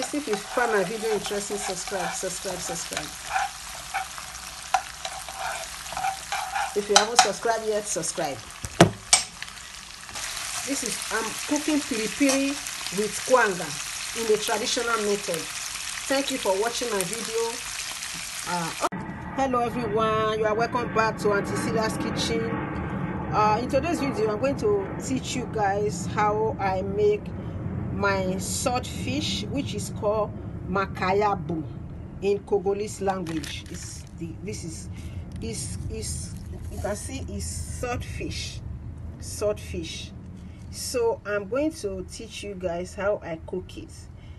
Please, if you find my video interesting, subscribe. If you haven't subscribed yet, subscribe. This is, I'm cooking piri-piri with kwanga in the traditional method. Thank you for watching my video. Hello everyone, you are welcome back to Auntie Celia's kitchen. In today's video, I'm going to teach you guys how I make my swordfish, which is called Makayabu in Congolese language. You can see is swordfish. So I'm going to teach you guys how I cook it.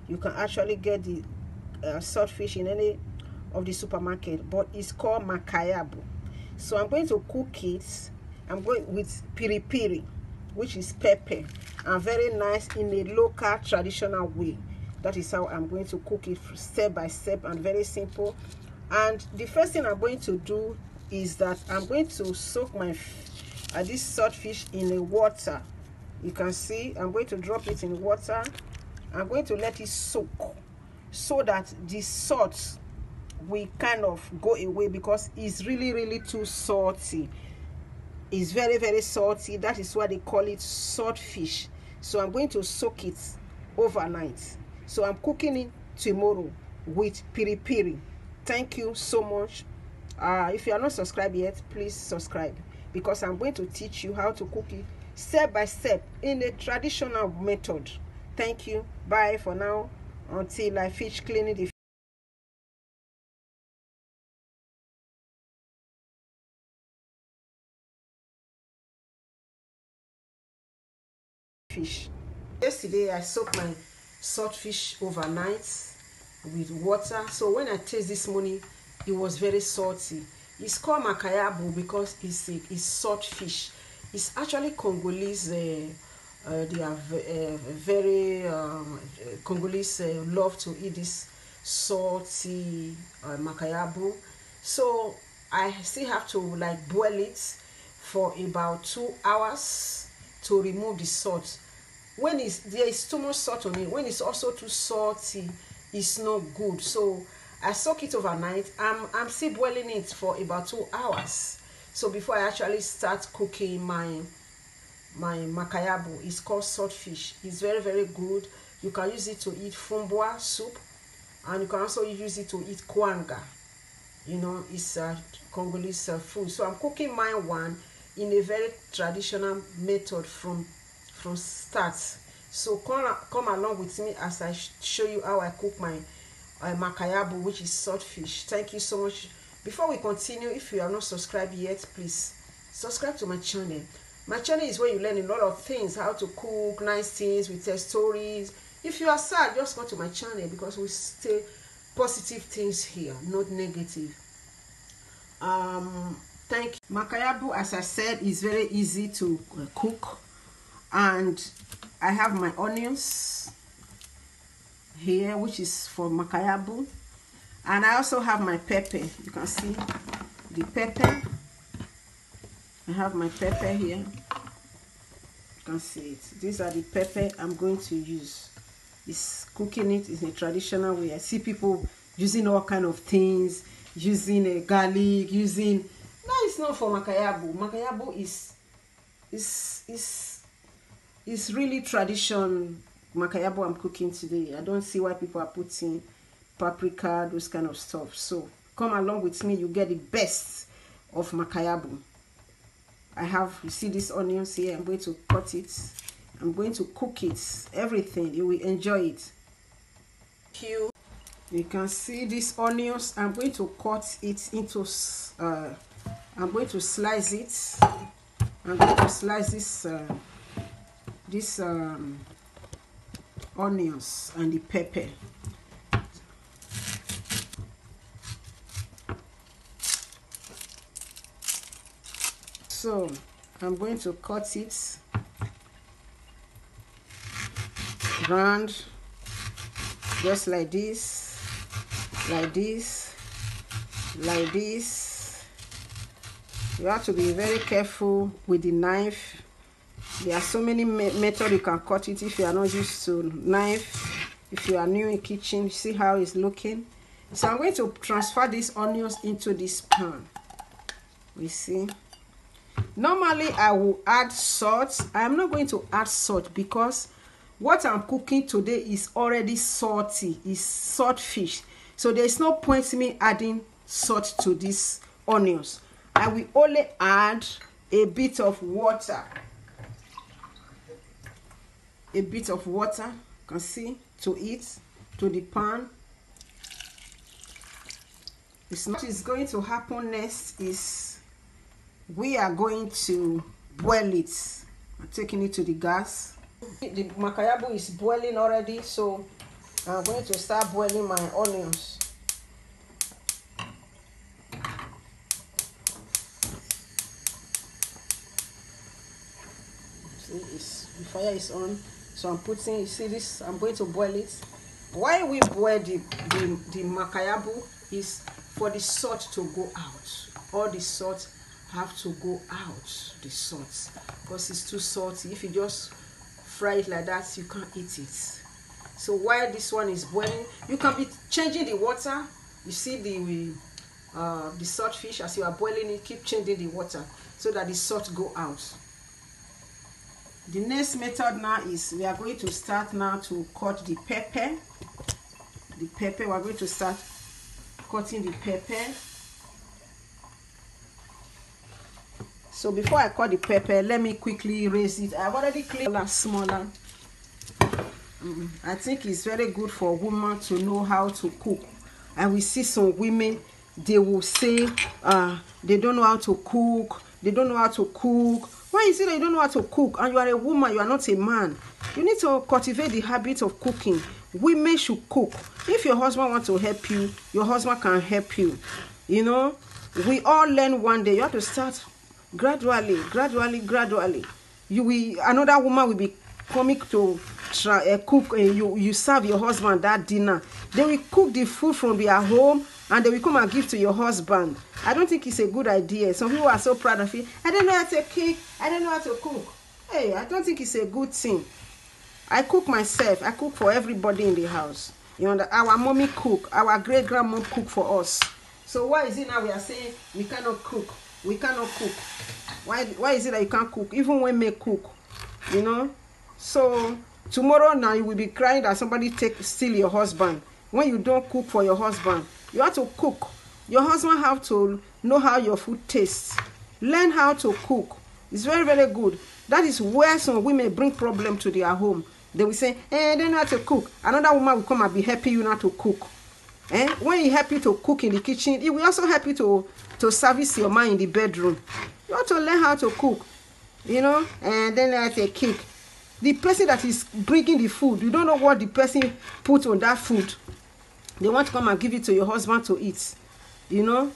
You can actually get the swordfish in any of the supermarket, but it's called Makayabu. So I'm going to cook it. I'm going with piri-piri, which is pepper, and very nice in a local traditional way. That is how I'm going to cook it step by step and very simple. And the first thing I'm going to do is that I'm going to soak my this swordfish in the water. You can see I'm going to drop it in water. I'm going to let it soak so that the salt will kind of go away, because it's really too salty. It's very salty. That is why they call it swordfish. So I'm going to soak it overnight. So I'm cooking it tomorrow with piri-piri. Thank you so much. If you are not subscribed yet, please subscribe, because I'm going to teach you how to cook it step by step in a traditional method. Thank you. Bye for now until I finish cleaning the fish. Yesterday I soaked my swordfish overnight with water. So when I taste this morning, it was very salty. It's called Makayabu because it's swordfish. It's actually Congolese. They are very Congolese love to eat this salty Makayabu. So I still have to like boil it for about 2 hours to remove the salt. When there is too much salt on it, when it's also too salty, it's not good. So I soak it overnight. I'm still boiling it for about 2 hours. So before I actually start cooking my Makayabu, it's called swordfish. It's very good. You can use it to eat Fumbwa soup, and you can also use it to eat kwanga. You know, it's Congolese food. So I'm cooking my one in a very traditional method from start. So come along with me as I show you how I cook my Makayabu, which is swordfish. Thank you so much. Before we continue, if you are not subscribed yet, please subscribe to my channel. My channel is where you learn a lot of things, how to cook, nice things, we tell stories. If you are sad, just go to my channel, because we say positive things here, not negative. Thank you. Makayabu, as I said, is very easy to cook. And I have my onions here, which is for Makayabu. And I also have my pepper. You can see the pepper. I have my pepper here. You can see it. These are the pepper I'm going to use. It's cooking it in a traditional way. I see people using all kind of things, using a garlic, using. No, it's not for Makayabu. Makayabu is really tradition. Makayabu I'm cooking today. I don't see why people are putting paprika, those kind of stuff. So come along with me, you get the best of Makayabu. I have, you see these onions here. I'm going to cut it. I'm going to cook it. Everything, you will enjoy it. You can see these onions. I'm going to cut it into I'm going to slice it. I'm going to slice this onions and the pepper. So I'm going to cut it round, just like this, like this, like this. You have to be very careful with the knife. There are so many methods you can cut it. If you are not used to knife, If you are new in kitchen, see how it's looking. So I'm going to transfer these onions into this pan. We see. Normally I will add salt. I am not going to add salt because what I'm cooking today is already salty. It's salt fish. So there's no point in me adding salt to these onions. I will only add a bit of water. A bit of water, you can see, to it, to the pan. What is going to happen next is we are going to boil it. I'm taking it to the gas. The makayabu is boiling already, so I'm going to start boiling my onions. See, the fire is on, so I'm putting, you see this, I'm going to boil it. Why we boil the makayabu is for the salt to go out. All the salt have to go out, the salt, because it's too salty. If you just fry it like that, you can't eat it. So while this one is boiling, you can be changing the water. You see the salt fish, as you are boiling it, keep changing the water so that the salt go out. The next method now is we are going to start now to cut the pepper. The pepper, we are going to start cutting the pepper. So before I cut the pepper, let me quickly raise it. I've already cleaned it smaller. I think it's very good for women to know how to cook. And we see some women, they will say they don't know how to cook. They don't know how to cook. Why is it that you don't know how to cook and you are a woman, you are not a man? You need to cultivate the habit of cooking. Women should cook. If your husband wants to help you, your husband can help you. You know, we all learn one day. You have to start gradually. Another woman will be coming to cook, and you serve your husband that dinner. They will cook the food from their home and they will come and give to your husband. I don't think it's a good idea. Some people are so proud of it. I don't know how to cook. I don't know how to cook. Hey, I don't think it's a good thing. I cook myself. I cook for everybody in the house. You know, our mommy cook. Our great grandmom cook for us. So why is it now we are saying we cannot cook? We cannot cook. Why is it that you can't cook? Even when we cook, you know. So tomorrow now you will be crying that somebody steal your husband. When you don't cook for your husband, you have to cook. Your husband have to know how your food tastes. Learn how to cook. It's very, very good. That is where some women bring problem to their home. They will say, they don't know how to cook. Another woman will come and be helping you not to cook. When he help you to cook in the kitchen, he will also help you to service your man in the bedroom. You have to learn how to cook, you know, and then have a cake. The person that is bringing the food, you don't know what the person put on that food. They want to come and give it to your husband to eat, you know.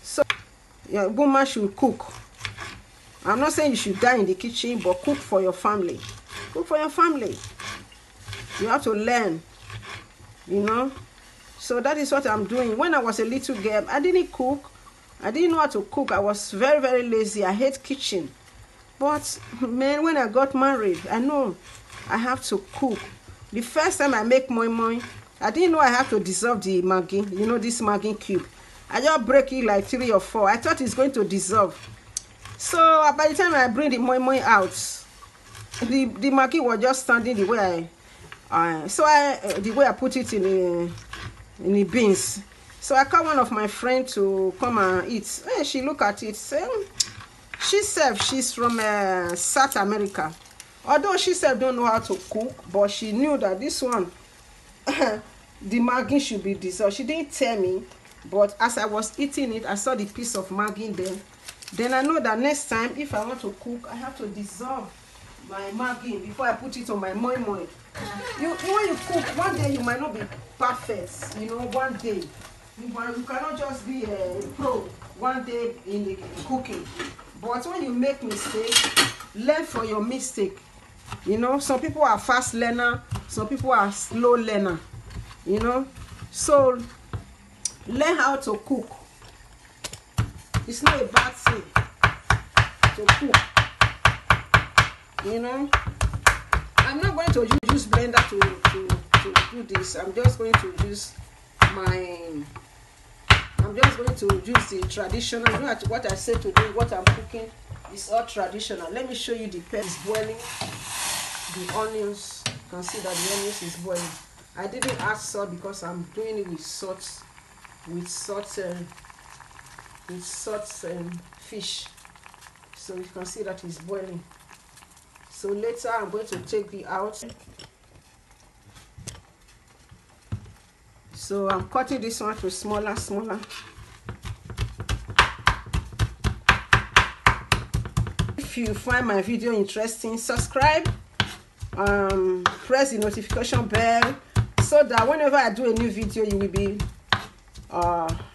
So, yeah, woman should cook. I'm not saying you should die in the kitchen, but cook for your family. Cook for your family. You have to learn, you know. So that is what I'm doing. When I was a little girl, I didn't cook. I didn't know how to cook. I was very, very lazy. I hate kitchen. But, man, when I got married, I know I have to cook. The first time I make moi moi, I didn't know I have to dissolve the Maggi. You know, this Maggi cube. I just break it like 3 or 4. I thought it's going to dissolve. So, by the time I bring the moi moi out, the Maggi was just standing the way the way I put it in the beans. So I called one of my friends to come and eat. Hey, she looked at it, say, she's from South America. Although she said don't know how to cook, but she knew that this one, the Maggi should be dissolved. She didn't tell me, but as I was eating it, I saw the piece of Maggi there. Then I know that next time, if I want to cook, I have to dissolve my Maggi before I put it on my moi moi. When you cook, one day you might not be perfect, you know, one day. You cannot just be a pro one day in the cooking. But when you make mistakes, learn from your mistake. You know, some people are fast learner, some people are slow learner. You know, so learn how to cook. It's not a bad thing to cook. You know, I'm not going to use blender to to do this, I'm just going to use the traditional. You know what I said to do, what I'm cooking is all traditional. Let me show you the pepper is boiling, the onions. You can see that the onions is boiling. I didn't add salt because I'm doing it with salt, fish. So you can see that it's boiling. So later I'm going to take the out. So I'm cutting this one to smaller. If you find my video interesting, subscribe, press the notification bell so that whenever I do a new video, you will be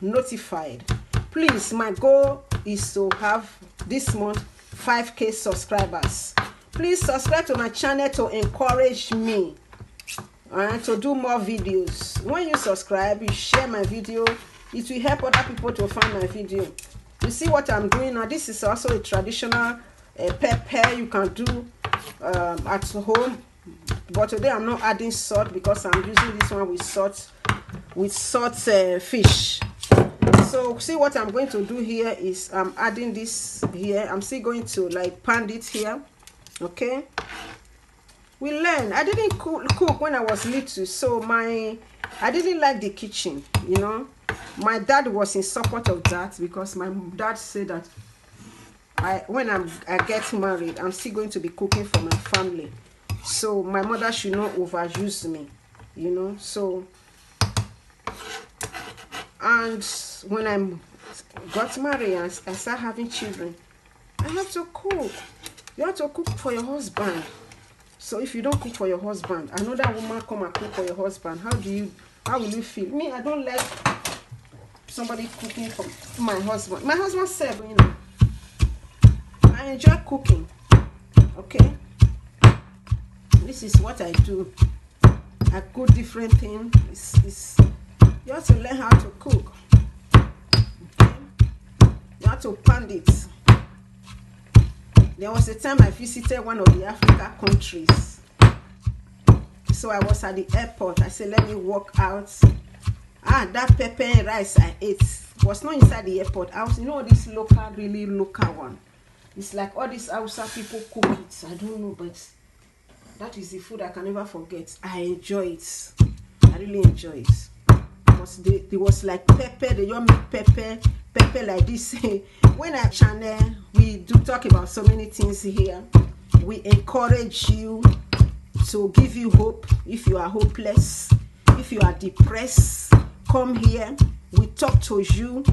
notified. Please, my goal is to have this month 5K subscribers. Please subscribe to my channel to encourage me to do more videos. When you subscribe, you share my video, it will help other people to find my video. You see what I'm doing now? This is also a traditional pepper you can do at home, but today I'm not adding salt because I'm using this one with salt fish. So see what I'm going to do here is I'm adding this here. I'm still going to like pound it here. Okay, we learn. I didn't cook when I was little, so I didn't like the kitchen, you know. My dad was in support of that because my dad said that when I get married, I'm still going to be cooking for my family, so my mother should not overuse me, you know. So, and when I got married and I started having children, I have to cook. You have to cook for your husband. So if you don't cook for your husband, another woman come and cook for your husband, how will you feel? Me, I don't like somebody cooking for my husband. My husband said, you know, I enjoy cooking. Okay, this is what I do. I cook different things. You have to learn how to cook. Okay? You have to pound it. There was a time I visited one of the African countries. So I was at the airport. I said, let me walk out. That pepper and rice I ate was not inside the airport. I was, you know, this really local one. It's like all these Hausa people cook it. I don't know, but that is the food I can never forget. I enjoy it. I really enjoy it. Because they was like pepper. They don't make pepper like this. When I channel, we do talk about so many things here. We encourage you to give you hope. If you are hopeless, if you are depressed, come here. We talk to you.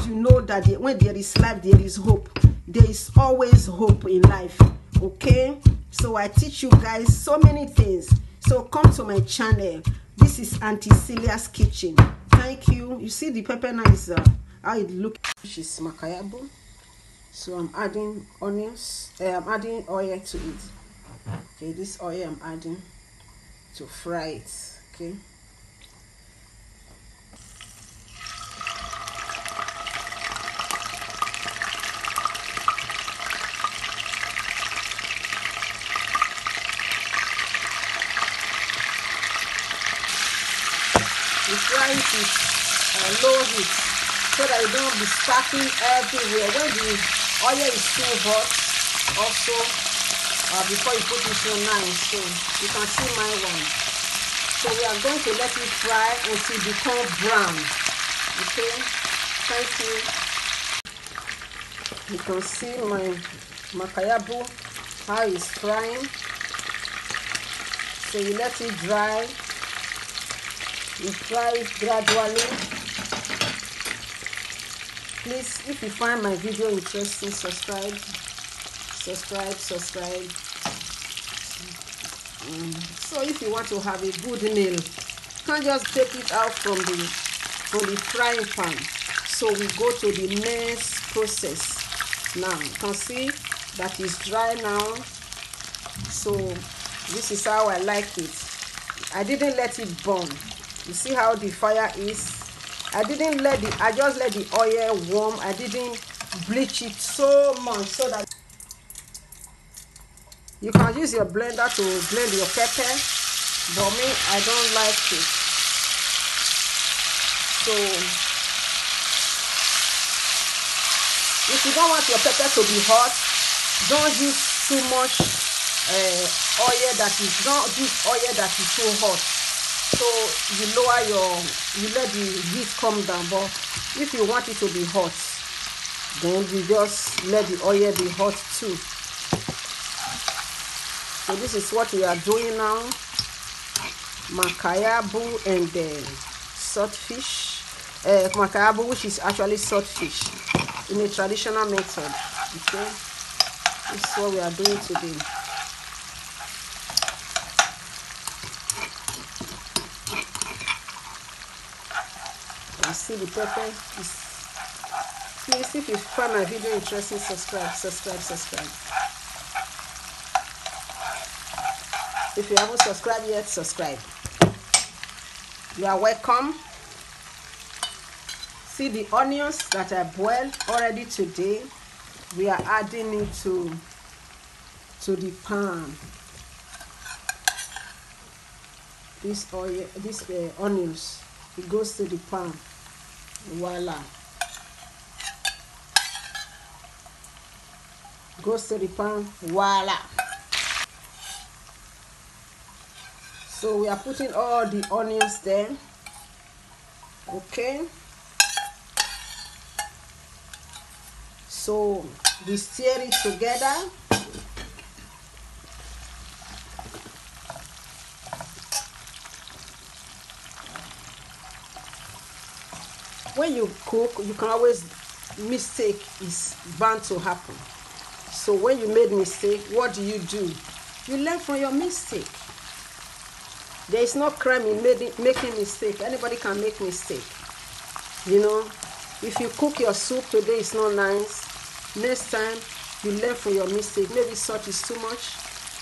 You know that when there is life, there is hope. There is always hope in life. Okay, so I teach you guys so many things. So come to my channel. This is Auntie Celia's kitchen. Thank you. You see the pepper now is how it looks. This is Makayabu. So I'm adding onions. I'm adding oil to it. Okay, this oil I'm adding to fry it. Okay. You fry it with low heat so that you don't be sparking everywhere. When the oil is still hot, also before you put it in nice, so you can see my one. So we are going to let it fry until it becomes brown. Okay, thank you. You can see my Makayabu how it's frying. So you let it dry. You fry it gradually. Please, if you find my video interesting, subscribe. So if you want to have a good meal, you can't just take it out from the frying pan. So we go to the next process. Now you can see that it's dry now. So this is how I like it. I didn't let it burn. You see how the fire is. I just let the oil warm. I didn't bleach it so much, so that you can use your blender to blend your pepper. but me, I don't like it. So if you don't want your pepper to be hot, don't use too much oil that is, don't use oil that is so hot. So you lower you let the heat come down. But if you want it to be hot, then you just let the oil be hot too. So this is what we are doing now. Makayabu and saltfish. Makayabu, which is actually saltfish in a traditional method. Okay, this is what we are doing today. You see the pepper is. Please, if you find my video interesting, subscribe. If you haven't subscribed yet, subscribe. You are welcome. See the onions that I boiled already today. We are adding it to the pan. This oil, this onions, it goes to the pan. Voila. Goes to the pan. Voila. So we are putting all the onions there. Okay. So we stir it together. When you cook, you can always, mistake is bound to happen. So when you made mistake, what do? You learn from your mistake. There is no crime in making mistake. Anybody can make mistake. You know, if you cook your soup today, it's not nice. Next time, you learn from your mistake. Maybe salt is too much.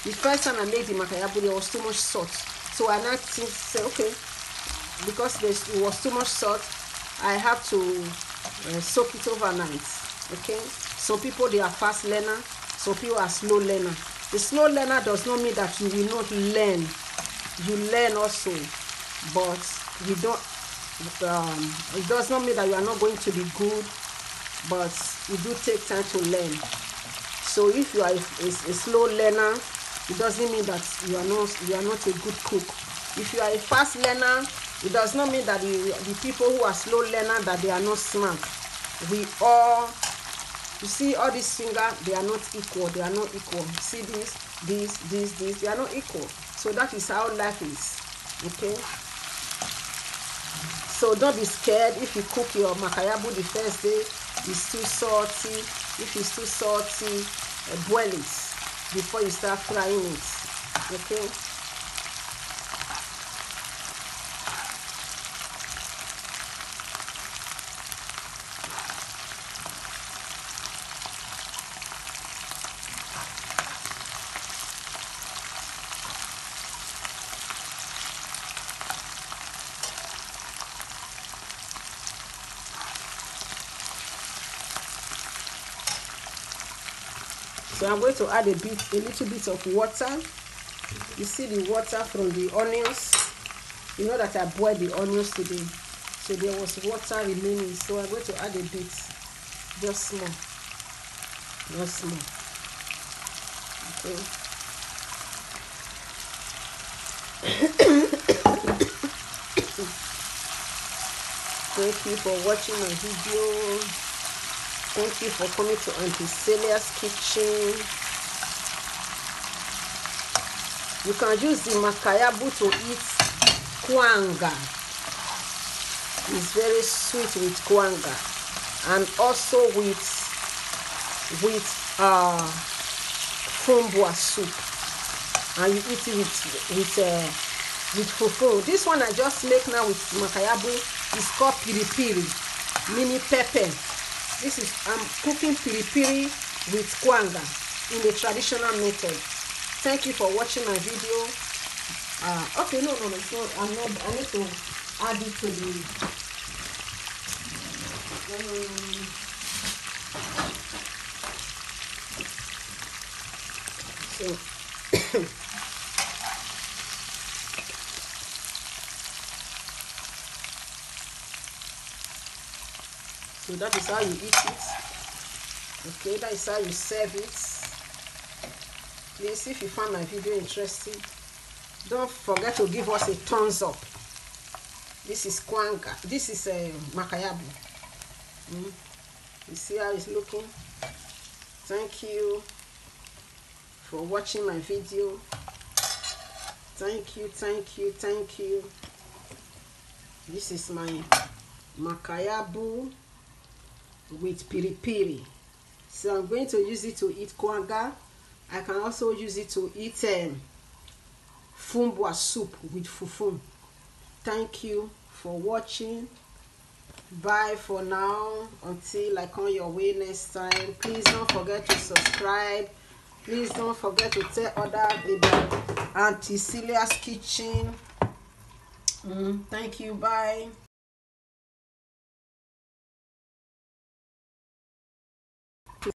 The first time I made the makayabu, there was too much salt. So I now say, okay, because it was too much salt, I have to soak it overnight. Okay, some people, they are fast learner, some people are slow learner. The slow learner does not mean that you will not learn. You learn also, but you don't. It does not mean that you are not going to be good, but you do take time to learn. So if you are a slow learner, it doesn't mean that you are not a good cook. If you are a fast learner, it does not mean that the people who are slow learner, that they are not smart. We all, you see all these fingers, they are not equal. They are not equal. See this, they are not equal. So that is how life is. Okay. So don't be scared if you cook your makayabu the first day, it's too salty. If it's too salty, boil it before you start frying it. Okay. So I'm going to add a little bit of water. You see the water from the onions. You know that I boiled the onions today, so there was water remaining. So I'm going to add a bit, just small, Okay. Thank you for watching my video. Thank you for coming to Auntie Celia's kitchen. You can use the makayabu to eat kwanga. It's very sweet with kwanga, and also with fumbwa soup, and you eat it with fufu. This one I just make now with makayabu is called piri, mini pepper. This is, I'm cooking piri with kwanga in a traditional method. Thank you for watching my video. Okay, no, it's not. I need to add it to the. So So that is how you eat it. Okay, that is how you serve it. Please, if you found my video interesting, don't forget to give us a thumbs up. This is kwanga. This is makayabu. You see how it's looking? Thank you for watching my video. Thank you, thank you, thank you. This is my makayabu with piri-piri. So I'm going to use it to eat kwanga. I can also use it to eat fumbwa soup with fufu. Thank you for watching. Bye for now. Until I come your way next time. Please don't forget to subscribe. Please don't forget to tell others about Auntie Celia's kitchen. Thank you. Bye.